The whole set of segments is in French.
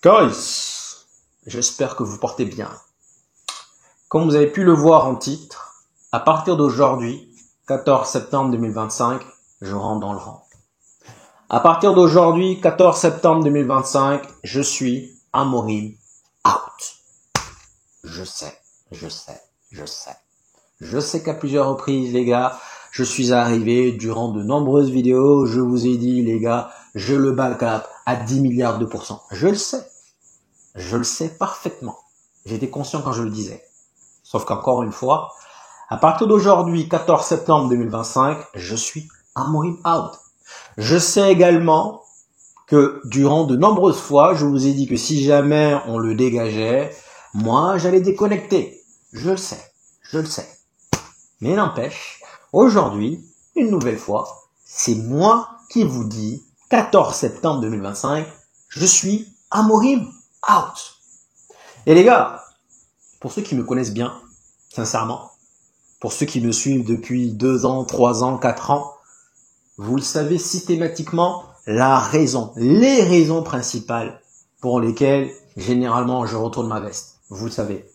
Guys, j'espère que vous portez bien. Comme vous avez pu le voir en titre, à partir d'aujourd'hui, 14 septembre 2025, je rentre dans le rang. À partir d'aujourd'hui, 14 septembre 2025, je suis Amorim out. Je sais. Je sais qu'à plusieurs reprises, les gars, je suis arrivé durant de nombreuses vidéos, je vous ai dit, les gars, je le backup à 10 milliards de pourcents. Je le sais parfaitement. J'étais conscient quand je le disais. Sauf qu'encore une fois, à partir d'aujourd'hui, 14 septembre 2025, je suis Amorim out. Je sais également que durant de nombreuses fois, je vous ai dit que si jamais on le dégageait, moi, j'allais déconnecter. Je le sais. Mais n'empêche, aujourd'hui, une nouvelle fois, c'est moi qui vous dis, 14 septembre 2025, je suis Amorim out. Et les gars, pour ceux qui me connaissent bien, sincèrement, pour ceux qui me suivent depuis 2 ans, 3 ans, 4 ans, vous le savez systématiquement, les raisons principales pour lesquelles, généralement, je retourne ma veste. Vous le savez.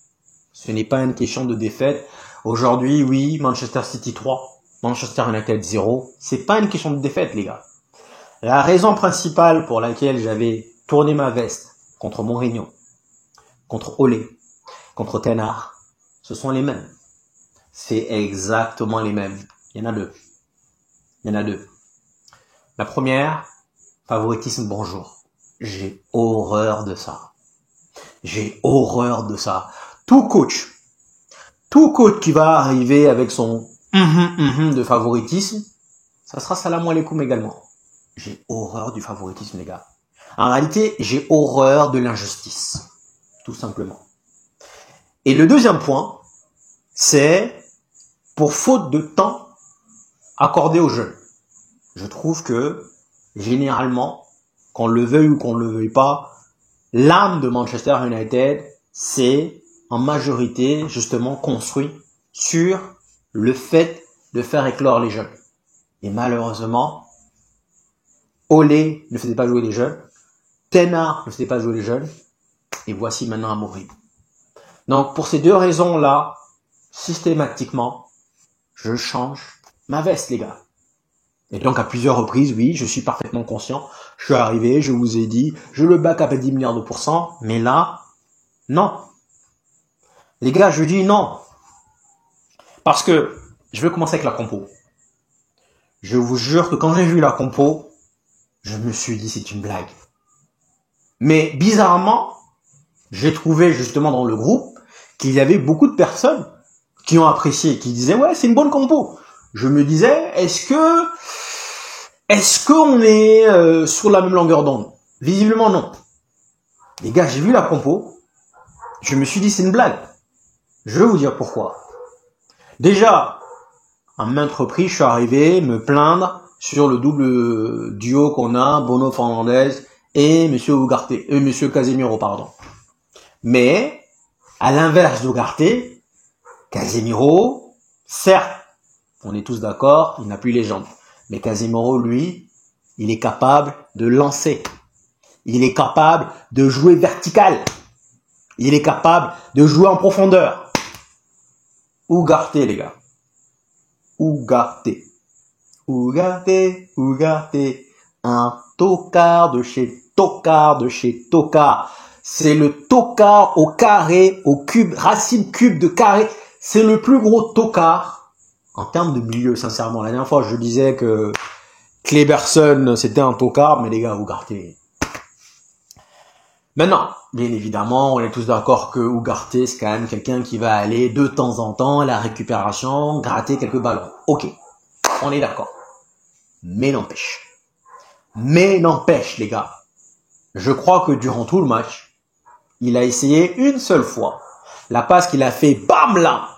Ce n'est pas une question de défaite. Aujourd'hui, oui, Manchester City 3, Manchester United 0. C'est pas une question de défaite, les gars. La raison principale pour laquelle j'avais tourné ma veste contre Mourinho, contre Ole, contre Ten Hag, ce sont les mêmes. C'est exactement les mêmes. Il y en a deux. La première, favoritisme bonjour. J'ai horreur de ça. Tout coach qui va arriver avec son de favoritisme, ça sera salam alaikum également. J'ai horreur du favoritisme, les gars. En réalité, j'ai horreur de l'injustice. Tout simplement. Et le deuxième point, c'est pour faute de temps accordé aux jeunes. Je trouve que, généralement, qu'on le veuille ou qu'on ne le veuille pas, l'âme de Manchester United, c'est en majorité justement construit sur le fait de faire éclore les jeunes. Et malheureusement, Ole ne faisait pas jouer les jeunes, Ten Hag ne faisait pas jouer les jeunes, et voici maintenant Amorim. Donc pour ces deux raisons-là, systématiquement, je change ma veste, les gars. Et donc à plusieurs reprises, oui, je suis parfaitement conscient. Je suis arrivé, je vous ai dit, je le backup à 10 milliards de pourcents, mais là, non. Les gars, je dis non. Parce que je vais commencer avec la compo. Je vous jure que quand j'ai vu la compo, je me suis dit c'est une blague. Mais bizarrement, j'ai trouvé justement dans le groupe qu'il y avait beaucoup de personnes qui ont apprécié, qui disaient ouais, c'est une bonne compo. Je me disais, est-ce qu'on est sur la même longueur d'onde? Visiblement non. Les gars, j'ai vu la compo, je me suis dit c'est une blague. Je vais vous dire pourquoi. Déjà, à maintes reprises, je suis arrivé me plaindre sur le double duo qu'on a, Bruno Fernandes et Monsieur Casemiro, pardon. Mais, à l'inverse d'Ugarte, Casemiro, certes, on est tous d'accord, il n'a plus les jambes. Mais Casemiro, lui, il est capable de lancer. Il est capable de jouer vertical. Il est capable de jouer en profondeur. Ugarte, les gars. Ugarte. Un tocard de chez tocard. C'est le tocard au carré, au cube, racine cube de carré. C'est le plus gros tocard en termes de milieu, sincèrement. La dernière fois, je disais que Kleberson, c'était un tocard, mais les gars, Ugarte. Maintenant, bien évidemment, on est tous d'accord que Ugarte, c'est quand même quelqu'un qui va aller de temps en temps à la récupération, gratter quelques ballons. Ok, on est d'accord. Mais n'empêche, les gars, je crois que durant tout le match, il a essayé une seule fois. La passe qu'il a fait, bam là,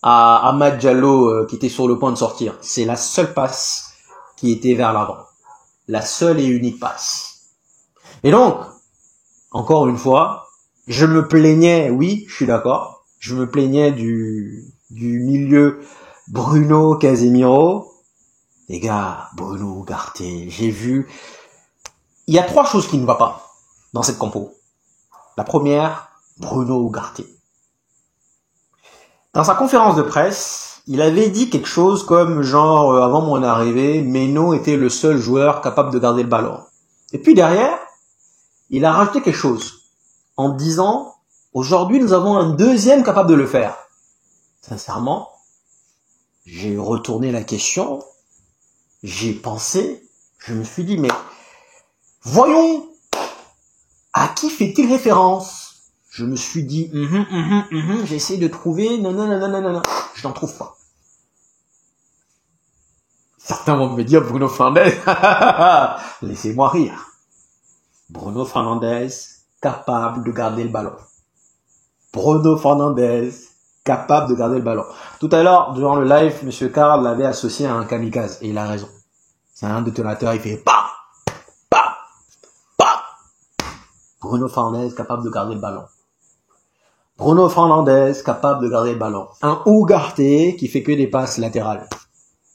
à Amad Diallo qui était sur le point de sortir. C'est la seule passe qui était vers l'avant. La seule et unique passe. Et donc, encore une fois, je me plaignais, oui, je suis d'accord, je me plaignais du milieu Bruno Casemiro. Les gars, Bruno Ugarte, j'ai vu... Il y a 3 choses qui ne vont pas dans cette compo. La première, Bruno Ugarte. Dans sa conférence de presse, il avait dit quelque chose comme genre, avant mon arrivée, Meno était le seul joueur capable de garder le ballon. Et puis derrière, il a rajouté quelque chose en disant, aujourd'hui nous avons un deuxième capable de le faire. Sincèrement, j'ai retourné la question, j'ai pensé, je me suis dit, mais voyons, à qui fait-il référence? Je me suis dit, j'ai essayé de trouver, non, je n'en trouve pas. Certains vont me dire Bruno Fernandes, laissez-moi rire. Bruno Fernandes, capable de garder le ballon. Bruno Fernandes, capable de garder le ballon. Tout à l'heure, durant le live, M. Karl l'avait associé à un kamikaze, et il a raison. C'est un détonateur, il fait pa, pa, pa. Bruno Fernandes, capable de garder le ballon. Bruno Fernandes, capable de garder le ballon. Un Ugarte qui fait que des passes latérales.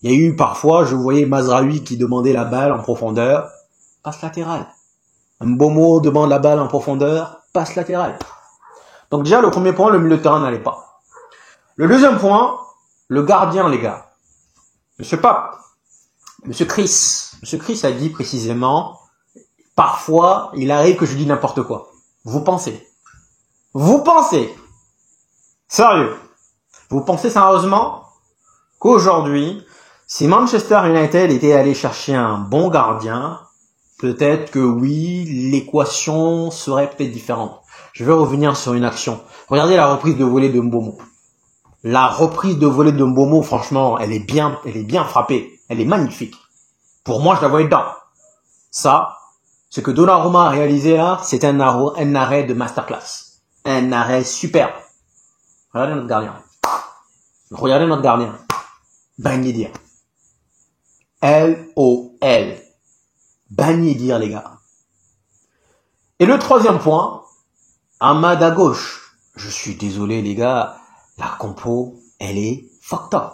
Il y a eu parfois, je voyais Mazraoui qui demandait la balle en profondeur, passe latérale. Mbomo demande la balle en profondeur, passe latérale. Donc déjà, le premier point, le milieu de terrain n'allait pas. Le deuxième point, le gardien, les gars. Monsieur Pape, Monsieur Chris a dit précisément, parfois, il arrive que je dis n'importe quoi. Vous pensez, sérieux, vous pensez sérieusement qu'aujourd'hui, si Manchester United était allé chercher un bon gardien, peut-être que oui, l'équation serait peut-être différente. Je vais revenir sur une action. Regardez la reprise de volée de Mbomo. La reprise de volée de Mbomo, franchement, elle est bien frappée. Elle est magnifique. Pour moi, je la voyais dedans. Ça, ce que Donnarumma a réalisé là, c'est un arrêt de masterclass. Un arrêt superbe. Regardez notre gardien. Ben Yedder. LOL. Ben Yedder, les gars. Et le troisième point, Amad à gauche. Je suis désolé, les gars. La compo, elle est fucked up.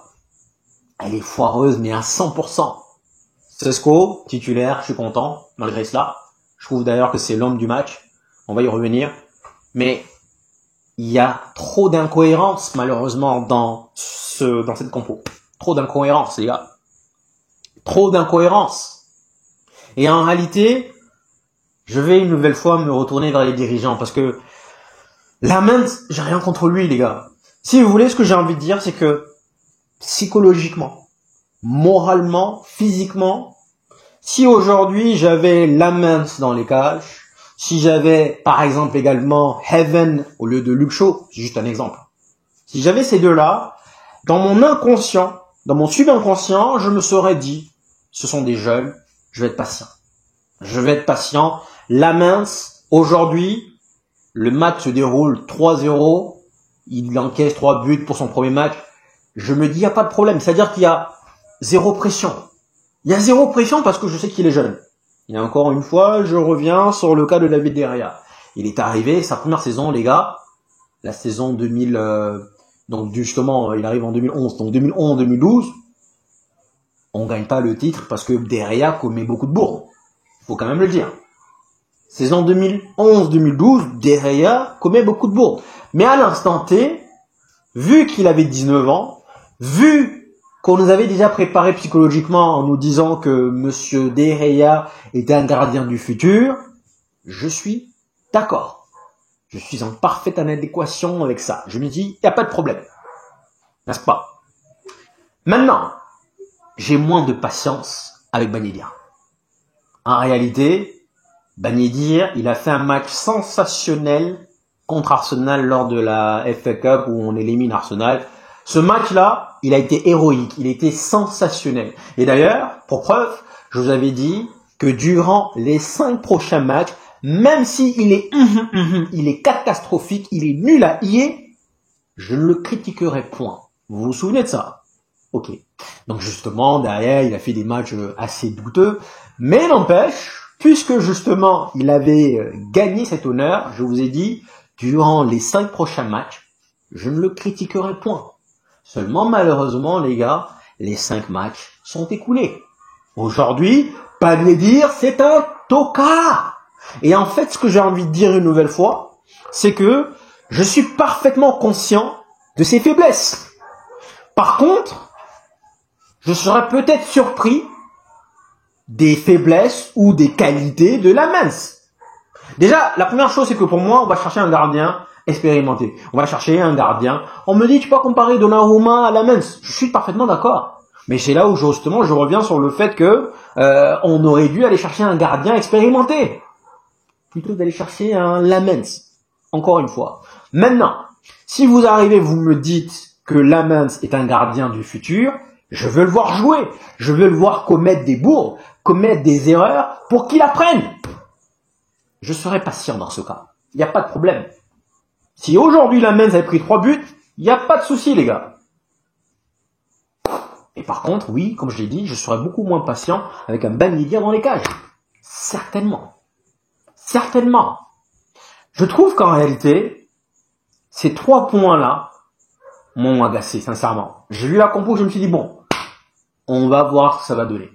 Elle est foireuse, mais à 100%. Sesco, titulaire, je suis content, malgré cela. Je trouve d'ailleurs que c'est l'homme du match. On va y revenir. Mais il y a trop d'incohérences, malheureusement, dans cette compo. Trop d'incohérences, les gars. Trop d'incohérences. Et en réalité, je vais une nouvelle fois me retourner vers les dirigeants, parce que Lamens, j'ai rien contre lui, les gars. Si vous voulez, ce que j'ai envie de dire, c'est que psychologiquement, moralement, physiquement, si aujourd'hui j'avais Lamens dans les cages, si j'avais, par exemple, également Heaven au lieu de Luke Shaw, c'est juste un exemple. Si j'avais ces deux-là, dans mon inconscient, dans mon subconscient, je me serais dit, ce sont des jeunes, je vais être patient. Lamens, aujourd'hui, le match se déroule 3-0, il encaisse 3 buts pour son premier match. Je me dis, il n'y a pas de problème. C'est-à-dire qu'il y a zéro pression. Il y a zéro pression parce que je sais qu'il est jeune. Et encore une fois, je reviens sur le cas de David De Gea. Il est arrivé, sa première saison, les gars, la saison 2000, donc justement, il arrive en 2011. Donc 2011-2012, on gagne pas le titre parce que De Gea commet beaucoup de bourdes. Faut quand même le dire. Saison 2011-2012, De Gea commet beaucoup de bourdes. Mais à l'instant T, vu qu'il avait 19 ans, vu qu'on nous avait déjà préparé psychologiquement en nous disant que Monsieur De Gea était un gardien du futur, je suis d'accord. Je suis en parfaite adéquation avec ça. Je me dis, il n'y a pas de problème. N'est-ce pas? Maintenant, j'ai moins de patience avec Ben Yedder. En réalité, Ben Yedder, il a fait un match sensationnel contre Arsenal lors de la FA Cup où on élimine Arsenal. Ce match-là, il a été héroïque, il a été sensationnel. Et d'ailleurs, pour preuve, je vous avais dit que durant les 5 prochains matchs, même s'il est catastrophique, il est nul à hier, je ne le critiquerai point. Vous vous souvenez de ça? Ok. Donc justement, derrière, il a fait des matchs assez douteux, mais n'empêche, puisque justement, il avait gagné cet honneur, je vous ai dit, durant les 5 prochains matchs, je ne le critiquerai point. Seulement, malheureusement, les gars, les 5 matchs sont écoulés. Aujourd'hui, Ben Yedder, c'est un tocard. Et en fait, ce que j'ai envie de dire une nouvelle fois, c'est que je suis parfaitement conscient de ses faiblesses. Par contre, je serais peut-être surpris des faiblesses ou des qualités de Lamens. Déjà, la première chose, c'est que pour moi, on va chercher un gardien expérimenté. On va chercher un gardien. On me dit, tu peux pas comparer Donnarumma à Lamens. Je suis parfaitement d'accord. Mais c'est là où justement, je reviens sur le fait que on aurait dû aller chercher un gardien expérimenté plutôt d'aller chercher un Lamens. Encore une fois. Maintenant, si vous arrivez, vous me dites que Lamens est un gardien du futur, je veux le voir jouer. Je veux le voir commettre des bourdes, commettre des erreurs pour qu'il apprenne. Je serai patient dans ce cas. Il n'y a pas de problème. Si aujourd'hui Lamens avait pris 3 buts, il n'y a pas de souci, les gars. Et par contre, oui, comme je l'ai dit, je serai beaucoup moins patient avec un Ben Yedder dans les cages. Certainement. Certainement. Je trouve qu'en réalité, ces 3 points-là m'ont agacé, sincèrement. J'ai vu la compo, je me suis dit, bon, on va voir ce que ça va donner.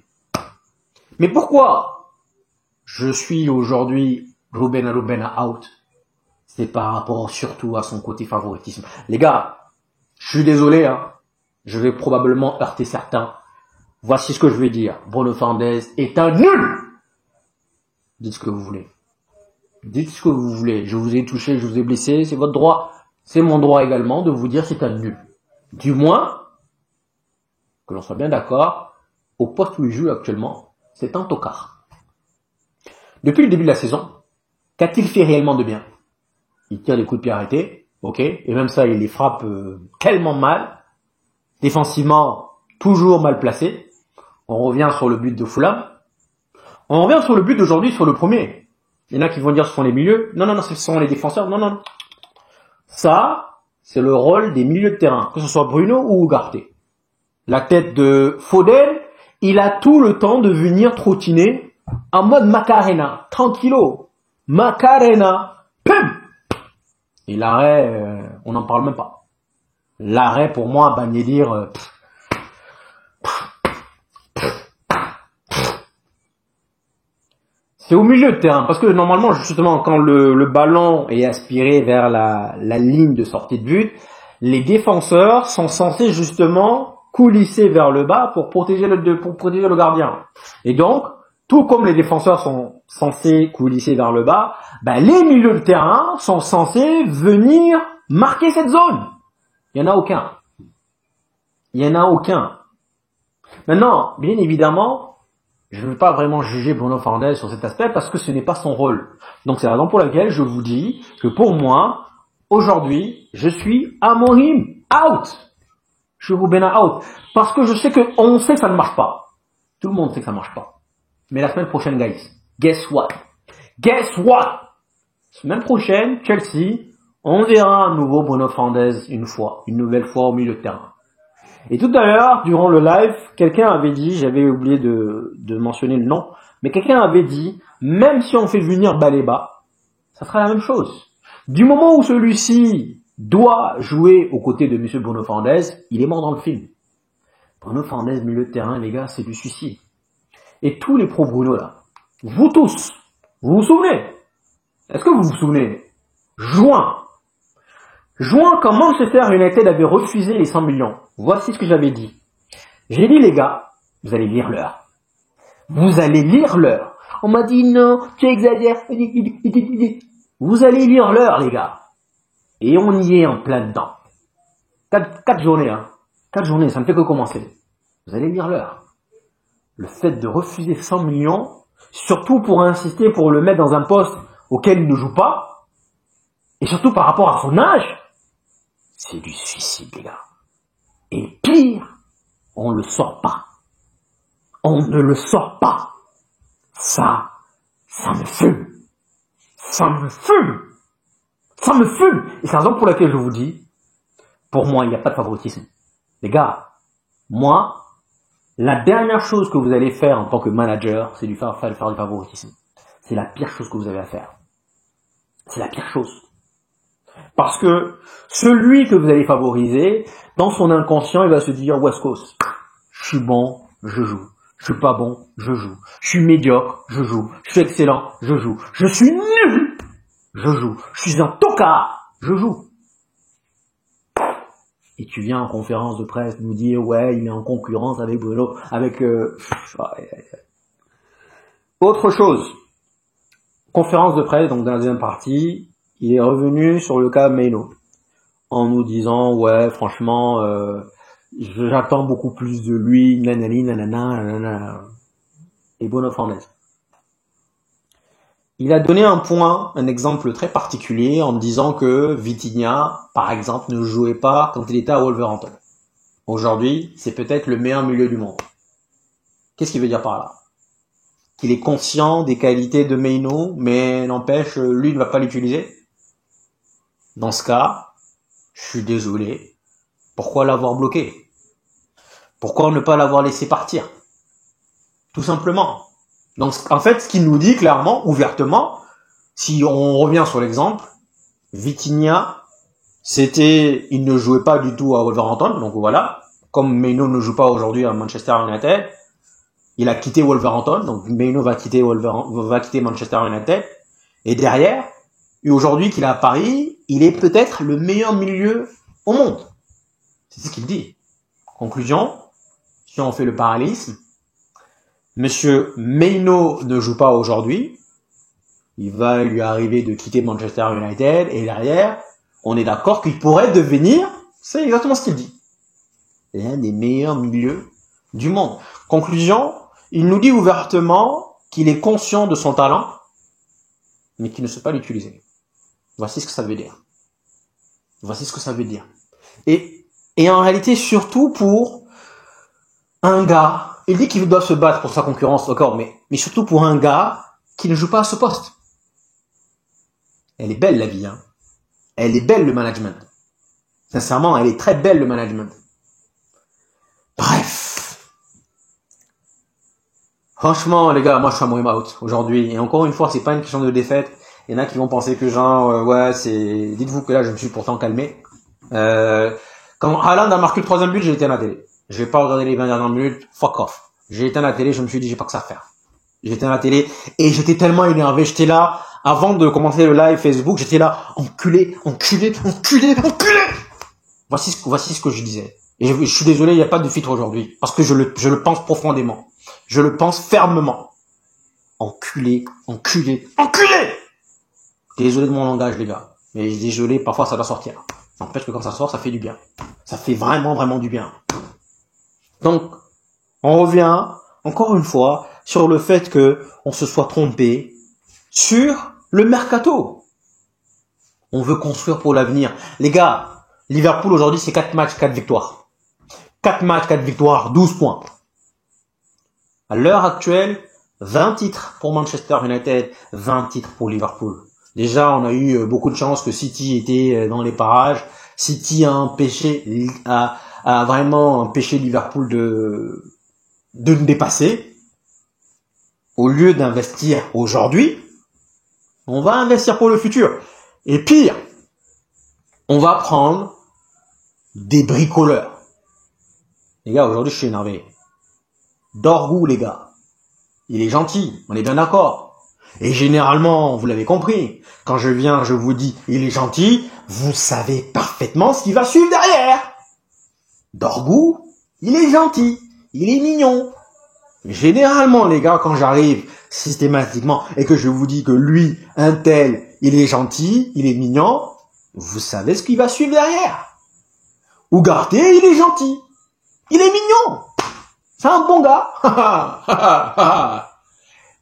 Mais pourquoi je suis aujourd'hui Ruben out? C'est par rapport surtout à son côté favoritisme. Les gars, je suis désolé, hein. Je vais probablement heurter certains. Voici ce que je vais dire. Bruno Fernandes est un nul. Dites ce que vous voulez. Dites ce que vous voulez. Je vous ai touché, je vous ai blessé. C'est votre droit. C'est mon droit également de vous dire c'est un nul. Du moins, que l'on soit bien d'accord, au poste où il joue actuellement, c'est un tocard. Depuis le début de la saison, qu'a-t-il fait réellement de bien? Il tire des coups de pied arrêtés, ok, et même ça, il les frappe tellement mal. Défensivement, toujours mal placé. On revient sur le but de Fulham. On revient sur le but d'aujourd'hui, sur le premier. Il y en a qui vont dire que ce sont les milieux. Non, non, non, ce sont les défenseurs. Non, non. Ça, c'est le rôle des milieux de terrain, que ce soit Bruno ou Ugarte. La tête de Foden, il a tout le temps de venir trottiner en mode Macarena, tranquillo. Macarena, pum. Et l'arrêt, on n'en parle même pas. L'arrêt, pour moi, Ben Yedder, c'est au milieu de terrain. Parce que normalement, justement, quand le ballon est aspiré vers la ligne de sortie de but, les défenseurs sont censés justement coulisser vers le bas pour protéger le gardien. Et donc, tout comme les défenseurs sont censés coulisser vers le bas, ben, les milieux de terrain sont censés venir marquer cette zone. Il n'y en a aucun. Il n'y en a aucun. Maintenant, bien évidemment, je ne veux pas vraiment juger Bruno Fernandes sur cet aspect parce que ce n'est pas son rôle. Donc c'est la raison pour laquelle je vous dis que pour moi, aujourd'hui, je suis Amorim out. Je suis Ruben out. Parce que je sais on sait que ça ne marche pas. Tout le monde sait que ça ne marche pas. Mais la semaine prochaine, guys, guess what? Guess what? Semaine prochaine, Chelsea, on verra à nouveau Bruno Fernandes une nouvelle fois au milieu de terrain. Et tout à l'heure, durant le live, quelqu'un avait dit, j'avais oublié de mentionner le nom, mais quelqu'un avait dit, même si on fait venir Baleba, ça sera la même chose. Du moment où celui-ci doit jouer aux côtés de M. Bruno Fernandes, il est mort dans le film. Bruno Fernandes, milieu de terrain, les gars, c'est du suicide. Et tous les pro-Bruno là, vous tous, vous vous souvenez? Est-ce que vous vous souvenez? Juin, quand Manchester United avait refusé les 100 millions, voici ce que j'avais dit. J'ai dit, les gars, vous allez lire l'heure. Vous allez lire l'heure. On m'a dit, non, tu exagères. Vous allez lire l'heure, les gars. Et on y est en plein dedans. 4 journées, hein. 4 journées, ça ne fait que commencer. Vous allez lire l'heure. Le fait de refuser 100 millions, surtout pour insister, pour le mettre dans un poste auquel il ne joue pas, et surtout par rapport à son âge, c'est du suicide, les gars. Et pire, on le sort pas. On ne le sort pas. Ça me fume. Ça me fume. Ça me fume. Et c'est la raison pour laquelle je vous dis, pour moi, il n'y a pas de favoritisme. Les gars, moi, la dernière chose que vous allez faire en tant que manager, c'est de faire du favoritisme. C'est la pire chose que vous avez à faire. C'est la pire chose. Parce que celui que vous allez favoriser, dans son inconscient, il va se dire West Coast, je suis bon, je joue. Je suis pas bon, je joue. Je suis médiocre, je joue. Je suis excellent, je joue. Je suis nul, je joue. Je suis un tocard, je joue. Et tu viens en conférence de presse nous dire, ouais, il est en concurrence avec Bruno, avec... Autre chose, conférence de presse, donc dans la deuxième partie, il est revenu sur le cas Meno, en nous disant, ouais, franchement, j'attends beaucoup plus de lui, nanani, nanana, nanana. Et Bruno Fernandes. Il a donné un exemple très particulier en disant que Vitinha, par exemple, ne jouait pas quand il était à Wolverhampton. Aujourd'hui, c'est peut-être le meilleur milieu du monde. Qu'est-ce qu'il veut dire par là? Qu'il est conscient des qualités de Meno, mais n'empêche, lui ne va pas l'utiliser. Dans ce cas, je suis désolé. Pourquoi l'avoir bloqué? Pourquoi ne pas l'avoir laissé partir? Tout simplement. Donc, en fait, ce qu'il nous dit clairement, ouvertement, si on revient sur l'exemple, Vitinha, il ne jouait pas du tout à Wolverhampton, donc voilà. Comme Meno ne joue pas aujourd'hui à Manchester United, il a quitté Wolverhampton, donc Meno va quitter Manchester United, et derrière, et aujourd'hui qu'il est à Paris, il est peut-être le meilleur milieu au monde. C'est ce qu'il dit. Conclusion, si on fait le parallélisme, Monsieur Meno ne joue pas aujourd'hui. Il va lui arriver de quitter Manchester United et derrière, on est d'accord qu'il pourrait devenir, c'est exactement ce qu'il dit, l'un des meilleurs milieux du monde. Conclusion, il nous dit ouvertement qu'il est conscient de son talent, mais qu'il ne sait pas l'utiliser. Voici ce que ça veut dire. Voici ce que ça veut dire. Et en réalité, surtout pour un gars, il dit qu'il doit se battre pour sa concurrence, d'accord, mais surtout pour un gars qui ne joue pas à ce poste. Elle est belle la vie, hein. Elle est belle le management. Sincèrement, elle est très belle le management. Bref. Franchement, les gars, moi je suis à mon out aujourd'hui. Et encore une fois, c'est pas une question de défaite. Il y en a qui vont penser que genre, ouais, c'est... Dites-vous que là, je me suis pourtant calmé. Quand Haaland a marqué le 3e but, j'ai éteint la télé. Je vais pas regarder les 20 dernières minutes. Fuck off. J'ai éteint la télé, je me suis dit, j'ai pas que ça à faire. J'ai éteint la télé et j'étais tellement énervé. J'étais là, avant de commencer le live Facebook, j'étais là, enculé, enculé, enculé, enculé. Voici ce que je disais. Et je suis désolé, il n'y a pas de filtre aujourd'hui. Parce que je le pense profondément. Je le pense fermement. Enculé, enculé, enculé! Désolé de mon langage, les gars. Mais désolé, parfois ça doit sortir. N'empêche que quand ça sort, ça fait du bien. Ça fait vraiment, vraiment du bien. Donc, on revient, encore une fois, sur le fait que on se soit trompé sur le mercato. On veut construire pour l'avenir. Les gars, Liverpool aujourd'hui, c'est 4 matchs, 4 victoires. 4 matchs, 4 victoires, 12 points. À l'heure actuelle, 20 titres pour Manchester United, 20 titres pour Liverpool. Déjà, on a eu beaucoup de chance que City était dans les parages. City a vraiment empêché Liverpool de nous dépasser. Au lieu d'investir aujourd'hui, on va investir pour le futur. Et pire, on va prendre des bricoleurs. Les gars, aujourd'hui, je suis énervé. Dorgu, les gars. Il est gentil, on est bien d'accord. Et généralement, vous l'avez compris, quand je viens, je vous dis, il est gentil, vous savez parfaitement ce qui va suivre derrière. Dorgu, il est gentil, il est mignon. Généralement, les gars, quand j'arrive systématiquement et que je vous dis que lui, un tel, il est gentil, il est mignon, vous savez ce qui va suivre derrière. Ugarte, il est gentil, il est mignon. C'est un bon gars.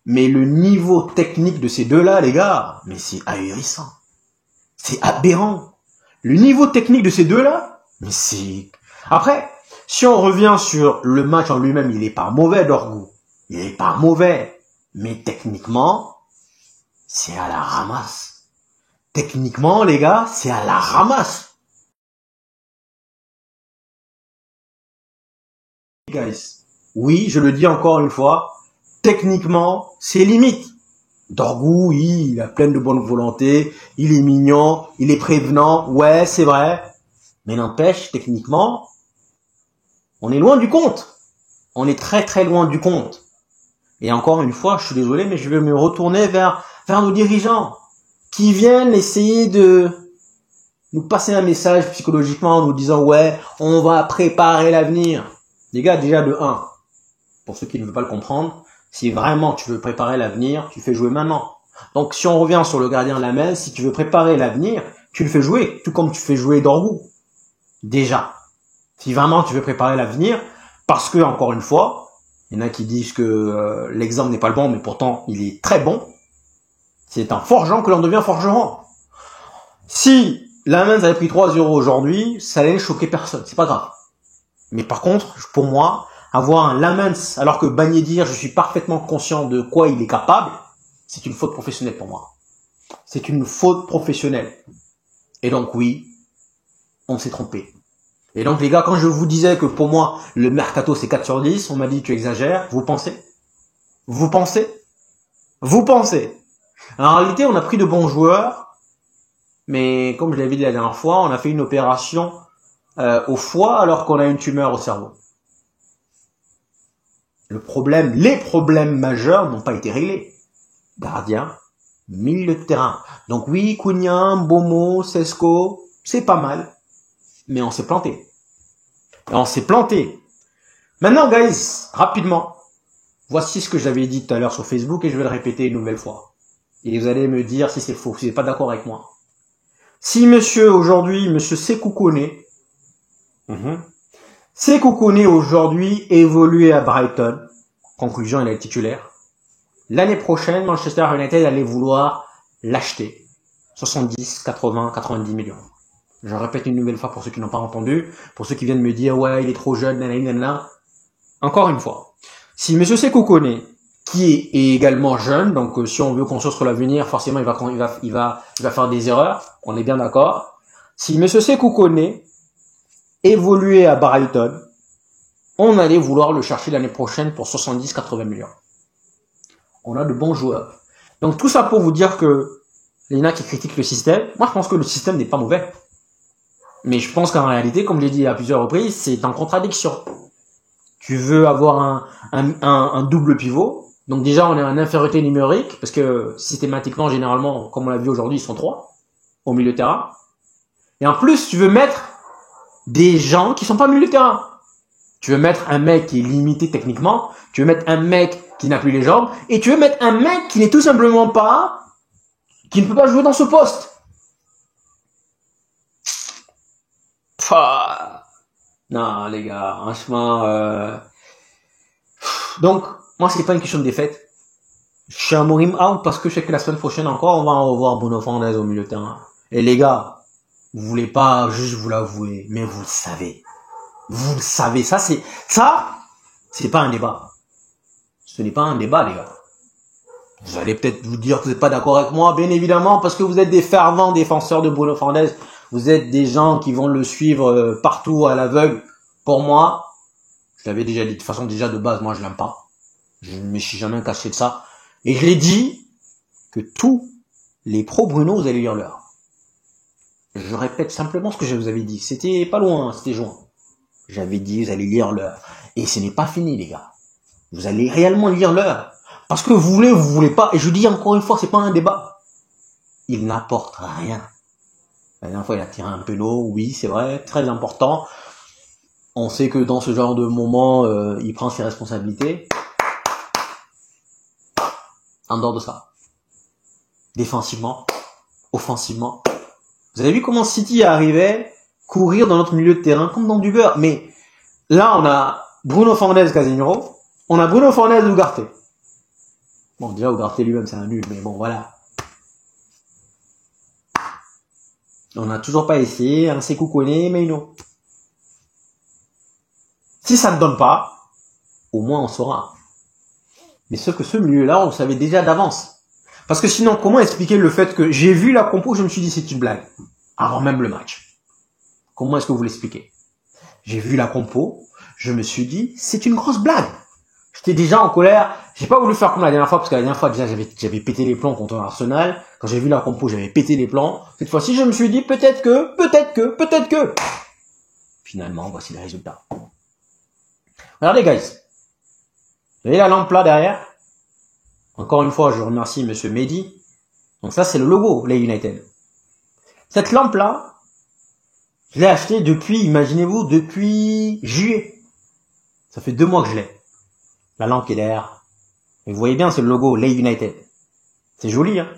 Mais le niveau technique de ces deux-là, les gars, mais c'est ahurissant. C'est aberrant. Le niveau technique de ces deux-là, mais c'est... Après, si on revient sur le match en lui-même, il est pas mauvais, Dorgu. Il est pas mauvais. Mais techniquement, c'est à la ramasse. Techniquement, les gars, c'est à la ramasse. Guys, oui, je le dis encore une fois, techniquement, c'est limite. Dorgu, oui, il a plein de bonne volonté, il est mignon, il est prévenant, ouais, c'est vrai. Mais n'empêche, techniquement, on est loin du compte. On est très très loin du compte. Et encore une fois, je suis désolé, mais je vais me retourner vers nos dirigeants. qui viennent essayer de nous passer un message psychologiquement en nous disant ouais, on va préparer l'avenir. Les gars, déjà de 1, pour ceux qui ne veulent pas le comprendre, si vraiment tu veux préparer l'avenir, tu fais jouer maintenant. Donc si on revient sur le gardien de la main, si tu veux préparer l'avenir, tu le fais jouer, tout comme tu fais jouer Dorgu. Déjà. Si vraiment tu veux préparer l'avenir, parce que, encore une fois, il y en a qui disent que l'exemple n'est pas le bon, mais pourtant il est très bon. C'est en forgeant que l'on devient forgeron. Si la main avait pris 3 € aujourd'hui, ça allait choquer personne, c'est pas grave. Mais par contre, pour moi, avoir un Lamens, alors que Bagné dire je suis parfaitement conscient de quoi il est capable, c'est une faute professionnelle pour moi. C'est une faute professionnelle. Et donc oui, on s'est trompé. Et donc les gars, quand je vous disais que pour moi, le mercato c'est 4 sur 10, on m'a dit tu exagères, vous pensez? Vous pensez? Vous pensez? En réalité, on a pris de bons joueurs, mais comme je l'avais dit la dernière fois, on a fait une opération au foie alors qu'on a une tumeur au cerveau. Les problèmes majeurs n'ont pas été réglés. Gardien, milieu de terrain. Donc oui, Cunha, Bomo, Sesco, c'est pas mal, mais on s'est planté. On s'est planté. Maintenant, guys, rapidement, voici ce que j'avais dit tout à l'heure sur Facebook et je vais le répéter une nouvelle fois. Et vous allez me dire si c'est faux, si vous n'êtes pas d'accord avec moi. Si monsieur Sékou Koné, Sékou Koné aujourd'hui évoluait à Brighton, conclusion, il est titulaire. L'année prochaine, Manchester United allait vouloir l'acheter. 70, 80, 90 millions. Je répète une nouvelle fois pour ceux qui n'ont pas entendu, pour ceux qui viennent me dire, ouais, il est trop jeune, nanana. Encore une fois. Si monsieur Sékou Koné, qui est également jeune, donc si on veut construire sur l'avenir, forcément il va faire des erreurs, on est bien d'accord. Si monsieur Sékou Koné évoluait à Brighton, on allait vouloir le chercher l'année prochaine pour 70-80 millions. On a de bons joueurs. Donc tout ça pour vous dire que les gens qui critiquent le système, moi je pense que le système n'est pas mauvais. Mais je pense qu'en réalité, comme je l'ai dit à plusieurs reprises, c'est en contradiction. Tu veux avoir un double pivot. Donc déjà, on est en infériorité numérique, parce que systématiquement, généralement, comme on l'a vu aujourd'hui, ils sont 3 au milieu de terrain. Et en plus, tu veux mettre des gens qui sont pas au milieu de terrain. Tu veux mettre un mec qui est limité techniquement, tu veux mettre un mec qui n'a plus les jambes, et tu veux mettre un mec qui n'est tout simplement pas, qui ne peut pas jouer dans ce poste. Non, les gars, franchement, donc, moi, c'est pas une question de défaite. Je suis un Morim out parce que je sais que la semaine prochaine encore, on va revoir Bruno Fernandes au milieu de terrain. Et les gars, vous voulez pas juste vous l'avouer, mais vous le savez. Vous le savez. Ça, c'est pas un débat. Ce n'est pas un débat, les gars. Vous allez peut-être vous dire que vous n'êtes pas d'accord avec moi, bien évidemment, parce que vous êtes des fervents défenseurs de Bruno Fernandes. Vous êtes des gens qui vont le suivre partout à l'aveugle. Pour moi, je l'avais déjà dit, de toute façon, déjà de base, moi je l'aime pas. Je ne me suis jamais caché de ça. Et je l'ai dit que tous les pro-Bruno, vous allez lire l'heure. Je répète simplement ce que je vous avais dit. C'était pas loin, c'était juin. J'avais dit, vous allez lire l'heure. Et ce n'est pas fini, les gars. Vous allez réellement lire l'heure. Parce que vous voulez pas. Et je dis encore une fois, c'est pas un débat. Il n'apporte rien. La dernière fois, il a tiré un péno, oui, c'est vrai, très important. On sait que dans ce genre de moment, il prend ses responsabilités. En dehors de ça. Défensivement, offensivement. Vous avez vu comment City arrivait courir dans notre milieu de terrain comme dans du beurre. Mais là, on a Bruno Fernandes, Casemiro. On a Bruno Fernandes, Ugarte. Bon, déjà, Ugarte lui-même, c'est un nul, mais bon, voilà. On n'a toujours pas essayé un Sékou Koné, mais non. Si ça ne donne pas, au moins on saura. Mais sauf que ce milieu-là, on le savait déjà d'avance. Parce que sinon, comment expliquer le fait que j'ai vu la compo, je me suis dit c'est une blague. Avant même le match. Comment est-ce que vous l'expliquez? J'ai vu la compo, je me suis dit c'est une grosse blague. J'étais déjà en colère. J'ai pas voulu faire comme la dernière fois, parce que la dernière fois déjà j'avais pété les plombs contre Arsenal. Quand j'ai vu la compo, j'avais pété les plombs. Cette fois-ci, je me suis dit peut-être que. Finalement, voici le résultat. Regardez, guys. Vous voyez la lampe là derrière? Encore une fois, je remercie monsieur Mehdi. Donc ça, c'est le logo, les United. Cette lampe-là, je l'ai achetée depuis, imaginez-vous, depuis juillet. Ça fait 2 mois que je l'ai. La lampe qui est derrière. Et vous voyez bien, c'est le logo, les United. C'est joli, hein.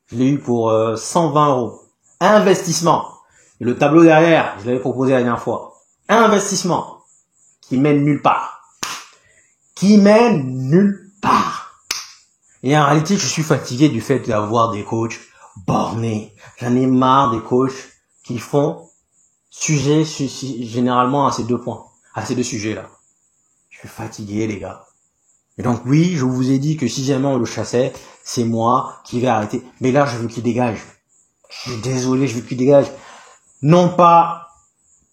Je l'ai eu pour 120 €. Investissement. Et le tableau derrière, je l'avais proposé la dernière fois. Investissement. Qui mène nulle part. Qui mène nulle part. Et en réalité, je suis fatigué du fait d'avoir des coachs bornés. J'en ai marre des coachs qui font sujet généralement à ces 2 points. À ces 2 sujets-là. Je suis fatigué, les gars. Et donc oui, je vous ai dit que si jamais on le chassait, c'est moi qui vais arrêter. Mais là, je veux qu'il dégage. Je suis désolé, je veux qu'il dégage. Non pas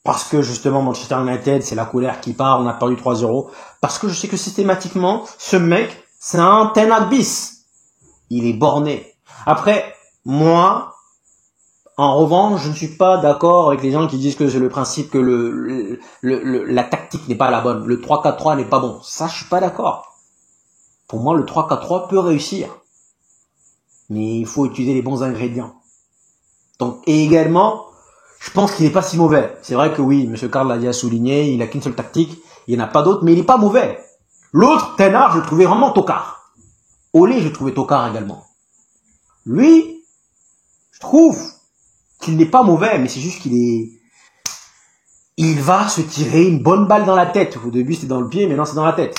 parce que justement Manchester United, c'est la colère qui part, on a perdu 3-0. Parce que je sais que systématiquement, ce mec, c'est un Ten Hag bis. Il est borné. Après, moi, en revanche, je ne suis pas d'accord avec les gens qui disent que c'est le principe que la tactique n'est pas la bonne. Le 3-4-3 n'est pas bon. Ça, je suis pas d'accord. Pour moi, le 3-4-3 peut réussir. Mais il faut utiliser les bons ingrédients. Donc, et également, je pense qu'il n'est pas si mauvais. C'est vrai que oui, M. Karl l'a déjà souligné, il n'a qu'une seule tactique, il n'y en a pas d'autre, mais il n'est pas mauvais. L'autre, Ten Hag, je le trouvais vraiment tocard. Olé, je le trouvais tocard également. Lui, je trouve qu'il n'est pas mauvais, mais c'est juste qu'il est... Il va se tirer une bonne balle dans la tête. Au début, c'était dans le pied, maintenant c'est dans la tête.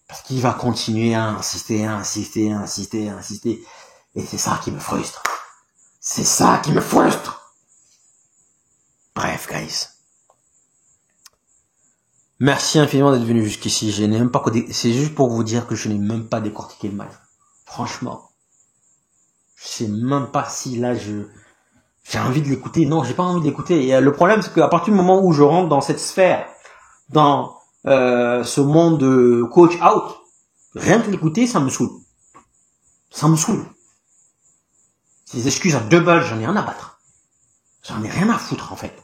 Parce qu'il va continuer à insister. Et c'est ça qui me frustre. C'est ça qui me frustre. Bref, guys. Merci infiniment d'être venu jusqu'ici. Je n'ai même pas... C'est juste pour vous dire que je n'ai même pas décortiqué le match. Franchement. Je sais même pas si là j'ai envie de l'écouter. Non, j'ai pas envie de l'écouter. Et le problème, c'est qu'à partir du moment où je rentre dans cette sphère, dans ce monde de coach out, rien que l'écouter, ça me saoule. Ça me saoule. Ces excuses à 2 balles, j'en ai rien à battre. J'en ai rien à foutre, en fait.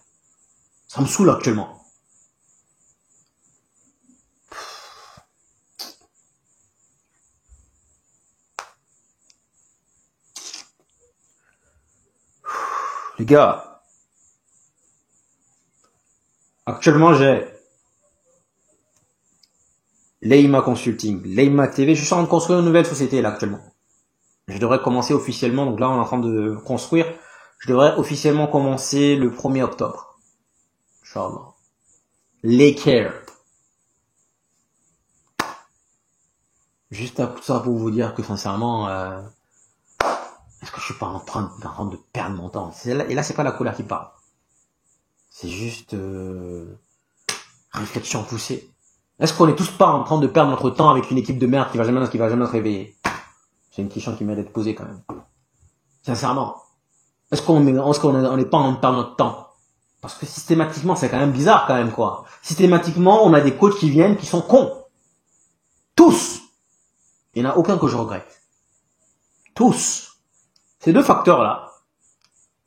Ça me saoule actuellement. Les gars, actuellement j'ai Leima Consulting, Leima TV. Je suis en train de construire une nouvelle société là actuellement. Je devrais commencer officiellement, donc là on est en train de construire. Je devrais officiellement commencer le 1er octobre. Inch'Allah. Laker. Juste tout ça pour vous dire que sincèrement, est-ce que je suis pas en train de perdre mon temps? Et là c'est pas la colère qui parle. C'est juste réflexion poussée. Est-ce qu'on est tous pas en train de perdre notre temps avec une équipe de merde qui va jamais se réveiller? C'est une question qui mérite d'être posée quand même. Sincèrement. Est-ce qu'on n'est pas en train de perdre notre temps? Parce que systématiquement, c'est quand même bizarre quand même quoi. Systématiquement, on a des coachs qui viennent qui sont cons. Tous. Il n'y en a aucun que je regrette. Tous. Ces 2 facteurs-là,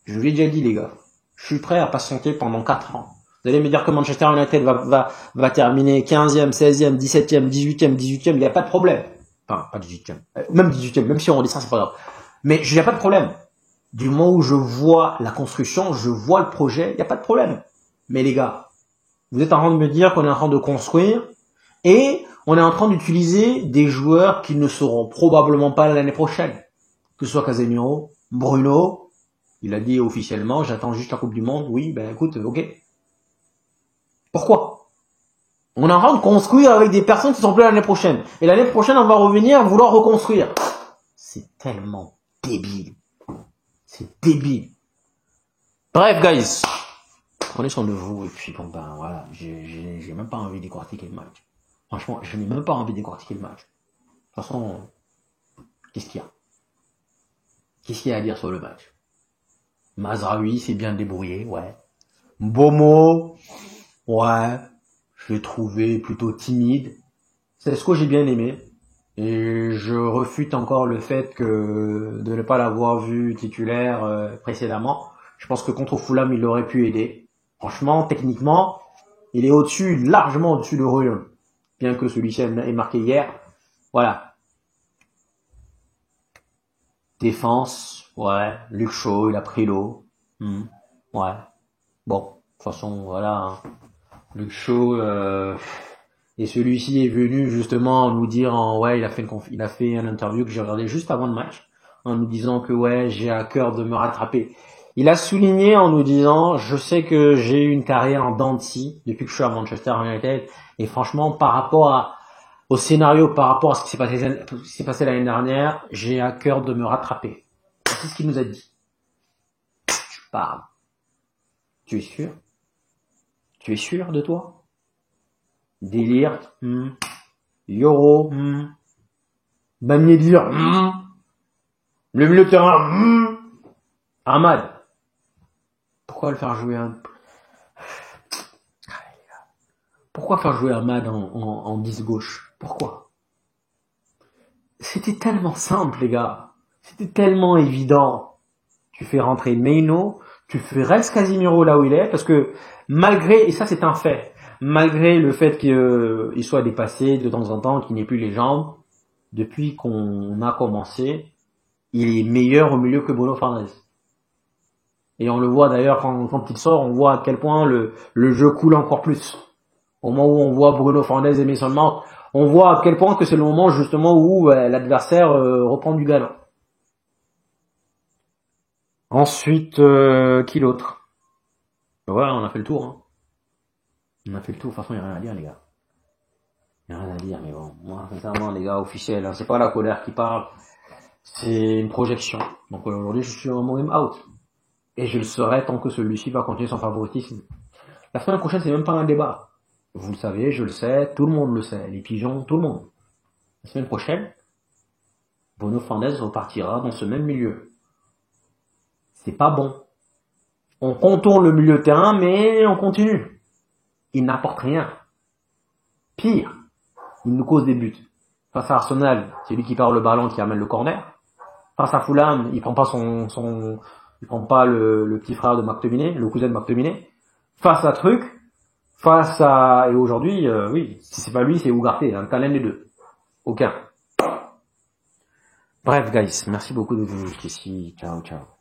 je vous l'ai déjà dit les gars, je suis prêt à patienter pendant 4 ans. Vous allez me dire que Manchester United va terminer 15e, 16e, 17e, 18e, 18e, il n'y a pas de problème. Enfin, pas 18e. Même 18e, même si on redescend, c'est pas grave. Mais il n'y a pas de problème. Du moment où je vois la construction, je vois le projet, il n'y a pas de problème. Mais les gars, vous êtes en train de me dire qu'on est en train de construire et on est en train d'utiliser des joueurs qui ne seront probablement pas l'année prochaine. Que ce soit Casemiro, Bruno, il a dit officiellement, j'attends juste la Coupe du Monde. Oui, ben écoute, ok. Pourquoi? On est en train de construire avec des personnes qui sont plus l'année prochaine. Et l'année prochaine, on va revenir vouloir reconstruire. C'est tellement débile. C'est débile. Bref, guys. Prenez soin de vous. Et puis, bon, ben, voilà. J'ai même pas envie de décortiquer le match. Franchement, je n'ai même pas envie de décortiquer le match. De toute façon, qu'est-ce qu'il y a? Qu'est-ce qu'il y a à dire sur le match? Mazraoui s'est bien débrouillé, ouais. Bomo, ouais. Je l'ai trouvé plutôt timide. C'est ce que j'ai bien aimé. Et je refute encore le fait que de ne pas l'avoir vu titulaire précédemment. Je pense que contre Fulham, il aurait pu aider. Franchement, techniquement, il est au-dessus, largement au-dessus de Reum. Bien que celui-ci ait marqué hier. Voilà. Défense, ouais. Luke Shaw, il a pris l'eau. Ouais. Bon, de toute façon, voilà. Hein. Luke Shaw, et celui-ci est venu justement nous dire, ouais, il a fait une interview que j'ai regardé juste avant le match, en nous disant que ouais, j'ai à cœur de me rattraper. Il a souligné en nous disant, je sais que j'ai eu une carrière en dents de scie depuis que je suis à Manchester United, et franchement, par rapport au scénario, par rapport à ce qui s'est passé l'année dernière, j'ai à cœur de me rattraper. C'est ce qu'il nous a dit. Tu parles. Tu es sûr? Tu es sûr de toi? Délire, Yoro, Bamiedir, le milieu de terrain, Ahmad. Pourquoi le faire jouer Pourquoi faire jouer Ahmad en 10 gauche? Pourquoi? C'était tellement simple, les gars. C'était tellement évident. Tu fais rentrer Meino, tu fais Rex Casimiro là où il est, parce que malgré, et ça c'est un fait, malgré le fait qu'il soit dépassé de temps en temps, qu'il n'ait plus les jambes, depuis qu'on a commencé, il est meilleur au milieu que Bruno Fernandes. Et on le voit d'ailleurs quand il sort, on voit à quel point le jeu coule encore plus. Au moment où on voit Bruno Fernandes et Mason Mount, on voit à quel point que c'est le moment justement où l'adversaire reprend du galon. Ensuite, qui l'autre? Ouais, on a fait le tour. Hein. On a fait le tour. De toute façon, il n'y a rien à dire, les gars. Il n'y a rien à dire, mais bon. Moi, sincèrement, les gars, officiels, hein, c'est pas la colère qui parle. C'est une projection. Donc aujourd'hui, je suis en mode out. Et je le serai tant que celui-ci va continuer son favoritisme. La semaine prochaine, c'est même pas un débat. Vous le savez, je le sais, tout le monde le sait. Les pigeons, tout le monde. La semaine prochaine, Bruno Fernandes repartira dans ce même milieu. C'est pas bon. On contourne le milieu de terrain, mais on continue. Il n'apporte rien. Pire, il nous cause des buts. Face à Arsenal, c'est lui qui perd le ballon, qui amène le corner. Face à Fulham, il prend pas il prend pas le petit frère de McTominay, le cousin de McTominay. Face à et aujourd'hui, oui, si c'est pas lui, c'est Ugarte, un talent des deux. Aucun. Bref, guys, merci beaucoup de vous jusqu'ici. Ciao, ciao.